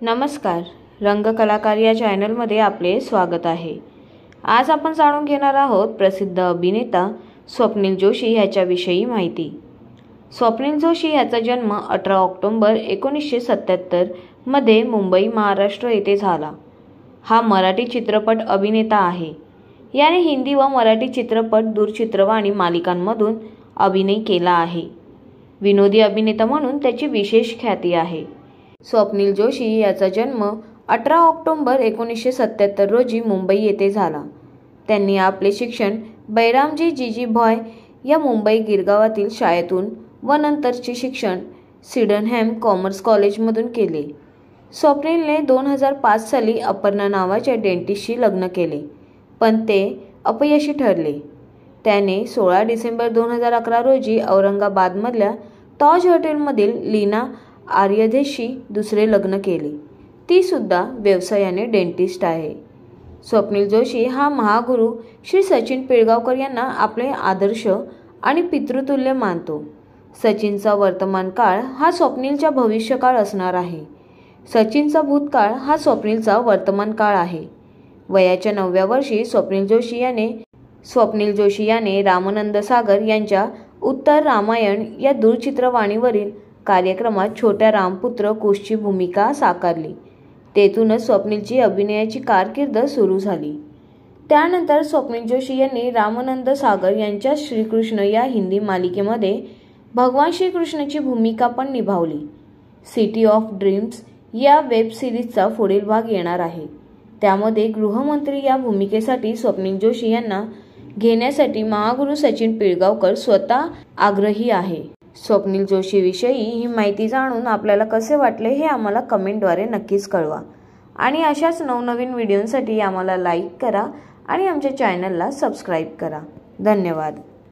नमस्कार, रंगकलाकार या चॅनलमध्ये आपले स्वागत आहे। आज आपण जाणून घेणार आहोत प्रसिद्ध अभिनेता स्वप्नील जोशी ह्याच्याविषयी माहिती। स्वप्नील जोशी याचा जन्म 18 ऑक्टोबर 1977 मध्ये मुंबई, महाराष्ट्र येथे झाला। हा मराठी चित्रपट अभिनेता आहे। याने हिंदी व मराठी चित्रपट, दूरचित्रवाणी मालिकांमधून अभिनय केला आहे। विनोदी अभिनेता म्हणून त्याची विशेष ख्याती आहे। स्वप्नील जोशी याचा जन्म 18 ऑक्टोबर 1977 रोजी मुंबई येथे झाला। त्यांनी आपले शिक्षण बैरामजी जीजीभॉय या मुंबई गिरगावातील शाळेतून व नंतरचे शिक्षण सिडनहॅम कॉमर्स कॉलेजमधून केले। स्वप्नीलने 2005 साली अपर्णा नावाच्या डेंटिस्टशी लग्न केले, पण ते अपयशी ठरले। त्याने 16 डिसेंबर 2011 रोजी औरंगाबादमधल्या ताज हॉटेलमधील लीना आर्यधेशी दुसरे लग्न केले। ती सुद्धा व्यवसायाने डेंटिस्ट आहे। स्वप्नील जोशी हा महागुरु श्री सचिन पिळगावकर यांना आपले आदर्श आणि पितृतुल्य मानतो। सचिनचा वर्तमान काळ हा स्वप्नीलचा भविष्यकाळ असणार आहे। सचिनचा भूतकाळ हा स्वप्नीलचा वर्तमान काळ आहे। वयाच्या 9व्या वर्षी स्वप्नील जोशी याने रामानंद सागर यांच्या उत्तर रामायण या दूरचित्रवाणीवरील कार्यक्रमात छोट्या रामपुत्र कुशची भूमिका साकारली। तेथूनच स्वप्नीलची अभिनयाची कारकीर्द सुरू झाली। त्यानंतर स्वप्नील जोशी यांनी रामानंद सागर यांच्या श्रीकृष्ण या हिंदी मालिकेमध्ये भगवान श्रीकृष्णाची भूमिका पण निभावली। सिटी ऑफ ड्रीम्स या वेब सिरीजचा पुढील भाग येणार आहे। त्यामध्ये गृहमंत्री या भूमिकेसाठी स्वप्नील जोशी यांना घेण्यासाठी महागुरु सचिन पिळगावकर स्वतः आग्रही आहे। स्वप्नील जोशी विषयी ही माहिती जाणून आपल्याला कसे वाटले हे आम्हाला कमेंटद्वारे नक्कीच कळवा आणि अशाच नवनवीन व्हिडिओंसाठी आम्हाला लाईक करा आणि आमच्या चॅनलला सबस्क्राईब करा। धन्यवाद।